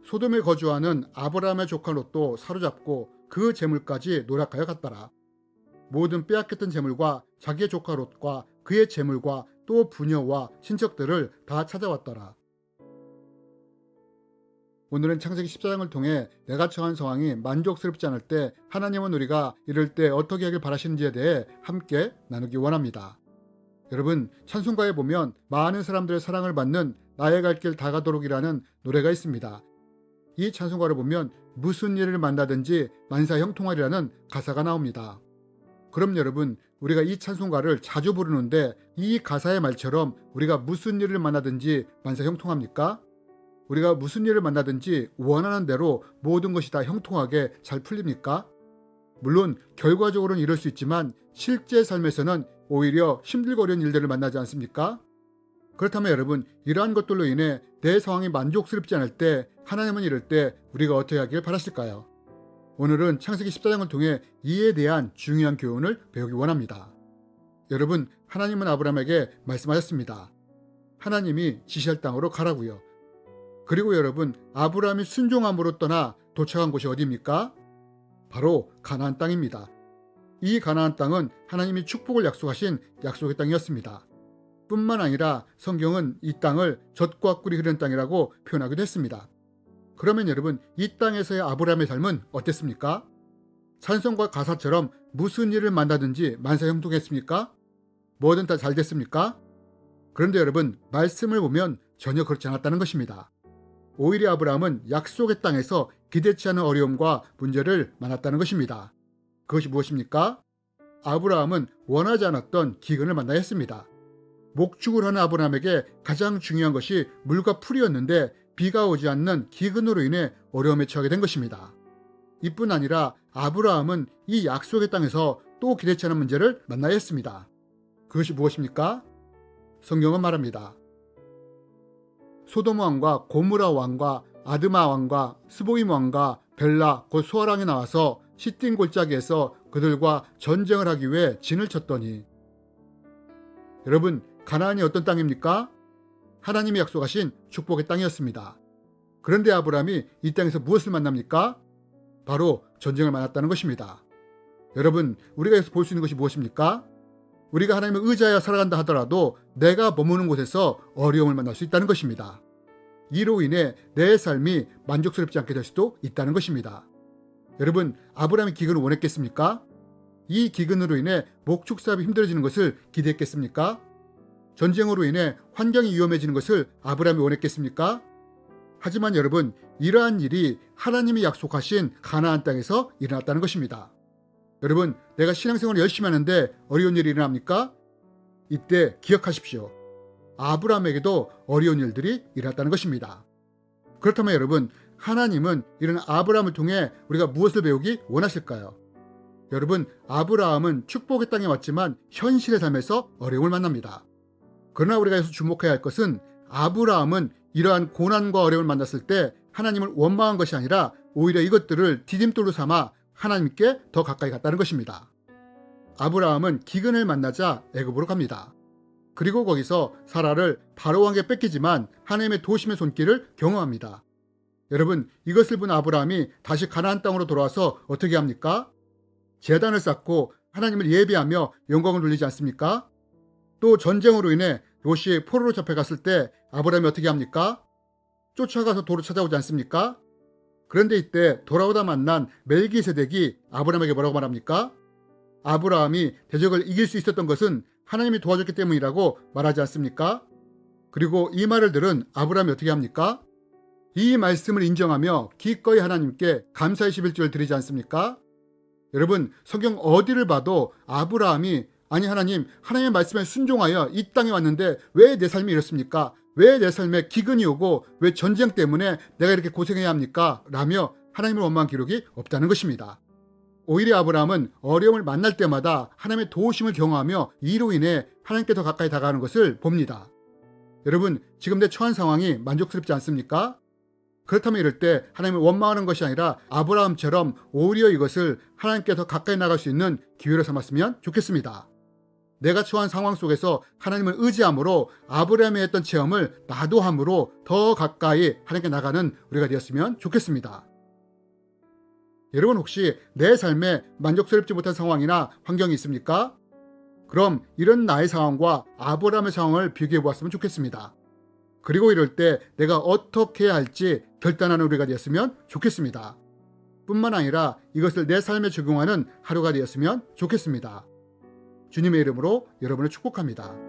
소돔에 거주하는 아브라함의 조카 롯도 사로잡고 그 재물까지 노략하여 갔더라. 모든 빼앗겼던 재물과 자기의 조카 롯과 그의 재물과 또 부녀와 친척들을 다 찾아왔더라. 오늘은 창세기 14장을 통해 내가 처한 상황이 만족스럽지 않을 때 하나님은 우리가 이럴 때 어떻게 하길 바라시는지에 대해 함께 나누기 원합니다. 여러분, 찬송가에 보면 많은 사람들의 사랑을 받는 나의 갈 길 다가도록이라는 노래가 있습니다. 이 찬송가를 보면 무슨 일을 만나든지 만사 형통하리라는 가사가 나옵니다. 그럼 여러분, 우리가 이 찬송가를 자주 부르는데 이 가사의 말처럼 우리가 무슨 일을 만나든지 만사 형통합니까? 우리가 무슨 일을 만나든지 원하는 대로 모든 것이 다 형통하게 잘 풀립니까? 물론 결과적으로는 이럴 수 있지만 실제 삶에서는 오히려 힘들고 어려운 일들을 만나지 않습니까? 그렇다면 여러분, 이러한 것들로 인해 내 상황이 만족스럽지 않을 때 하나님은 이럴 때 우리가 어떻게 하길 바라실까요? 오늘은 창세기 14장을 통해 이에 대한 중요한 교훈을 배우기 원합니다. 여러분, 하나님은 아브라함에게 말씀하셨습니다. 하나님이 지시할 땅으로 가라고요. 그리고 여러분, 아브라함이 순종함으로 떠나 도착한 곳이 어디입니까? 바로 가나안 땅입니다. 이 가나안 땅은 하나님이 축복을 약속하신 약속의 땅이었습니다. 뿐만 아니라 성경은 이 땅을 젖과 꿀이 흐르는 땅이라고 표현하기도 했습니다. 그러면 여러분, 이 땅에서의 아브라함의 삶은 어땠습니까? 찬송과 가사처럼 무슨 일을 만나든지 만사 형통했습니까? 뭐든 다 잘 됐습니까? 그런데 여러분, 말씀을 보면 전혀 그렇지 않았다는 것입니다. 오히려 아브라함은 약속의 땅에서 기대치 않은 어려움과 문제를 만났다는 것입니다. 그것이 무엇입니까? 아브라함은 원하지 않았던 기근을 만나야 했습니다. 목축을 하는 아브라함에게 가장 중요한 것이 물과 풀이었는데 비가 오지 않는 기근으로 인해 어려움에 처하게 된 것입니다. 이뿐 아니라 아브라함은 이 약속의 땅에서 또 기대치 않은 문제를 만나야 했습니다. 그것이 무엇입니까? 성경은 말합니다. 소돔 왕과 고무라 왕과 아드마 왕과 스보임 왕과 벨라 곧 소아랑이 나와서 시딤 골짜기에서 그들과 전쟁을 하기 위해 진을 쳤더니. 여러분, 가나안이 어떤 땅입니까? 하나님이 약속하신 축복의 땅이었습니다. 그런데 아브라함이 이 땅에서 무엇을 만납니까? 바로 전쟁을 만났다는 것입니다. 여러분, 우리가 여기서 볼 수 있는 것이 무엇입니까? 우리가 하나님을 의지하여 살아간다 하더라도 내가 머무는 곳에서 어려움을 만날 수 있다는 것입니다. 이로 인해 내 삶이 만족스럽지 않게 될 수도 있다는 것입니다. 여러분, 아브라함이 기근을 원했겠습니까? 이 기근으로 인해 목축 사업이 힘들어지는 것을 기대했겠습니까? 전쟁으로 인해 환경이 위험해지는 것을 아브라함이 원했겠습니까? 하지만 여러분, 이러한 일이 하나님이 약속하신 가나안 땅에서 일어났다는 것입니다. 여러분, 내가 신앙생활을 열심히 하는데 어려운 일이 일어납니까? 이때 기억하십시오. 아브라함에게도 어려운 일들이 일어났다는 것입니다. 그렇다면 여러분, 하나님은 이런 아브라함을 통해 우리가 무엇을 배우기 원하실까요? 여러분, 아브라함은 축복의 땅에 왔지만 현실의 삶에서 어려움을 만납니다. 그러나 우리가 여기서 주목해야 할 것은 아브라함은 이러한 고난과 어려움을 만났을 때 하나님을 원망한 것이 아니라 오히려 이것들을 디딤돌로 삼아 하나님께 더 가까이 갔다는 것입니다. 아브라함은 기근을 만나자 애굽으로 갑니다. 그리고 거기서 사라를 바로 왕에게 뺏기지만 하나님의 도심의 손길을 경험합니다. 여러분, 이것을 본 아브라함이 다시 가나안 땅으로 돌아와서 어떻게 합니까? 제단을 쌓고 하나님을 예배하며 영광을 돌리지 않습니까? 또 전쟁으로 인해 롯이 포로로 잡혀갔을 때 아브라함이 어떻게 합니까? 쫓아가서 도로 찾아오지 않습니까? 그런데 이때 돌아오다 만난 멜기세덱이 아브라함에게 뭐라고 말합니까? 아브라함이 대적을 이길 수 있었던 것은 하나님이 도와줬기 때문이라고 말하지 않습니까? 그리고 이 말을 들은 아브라함이 어떻게 합니까? 이 말씀을 인정하며 기꺼이 하나님께 감사의 11조를 드리지 않습니까? 여러분, 성경 어디를 봐도 아브라함이 아니 하나님의 말씀에 순종하여 이 땅에 왔는데 왜 내 삶이 이렇습니까? 왜 내 삶에 기근이 오고 왜 전쟁 때문에 내가 이렇게 고생해야 합니까? 라며 하나님을 원망한 기록이 없다는 것입니다. 오히려 아브라함은 어려움을 만날 때마다 하나님의 도우심을 경험하며 이로 인해 하나님께 더 가까이 다가가는 것을 봅니다. 여러분, 지금 내 처한 상황이 만족스럽지 않습니까? 그렇다면 이럴 때 하나님을 원망하는 것이 아니라 아브라함처럼 오히려 이것을 하나님께 더 가까이 나갈 수 있는 기회로 삼았으면 좋겠습니다. 내가 처한 상황 속에서 하나님을 의지함으로 아브라함이 했던 체험을 나도 함으로 더 가까이 하나님께 나가는 우리가 되었으면 좋겠습니다. 여러분 혹시 내 삶에 만족스럽지 못한 상황이나 환경이 있습니까? 그럼 이런 나의 상황과 아브라함의 상황을 비교해 보았으면 좋겠습니다. 그리고 이럴 때 내가 어떻게 해야 할지 결단하는 우리가 되었으면 좋겠습니다. 뿐만 아니라 이것을 내 삶에 적용하는 하루가 되었으면 좋겠습니다. 주님의 이름으로 여러분을 축복합니다.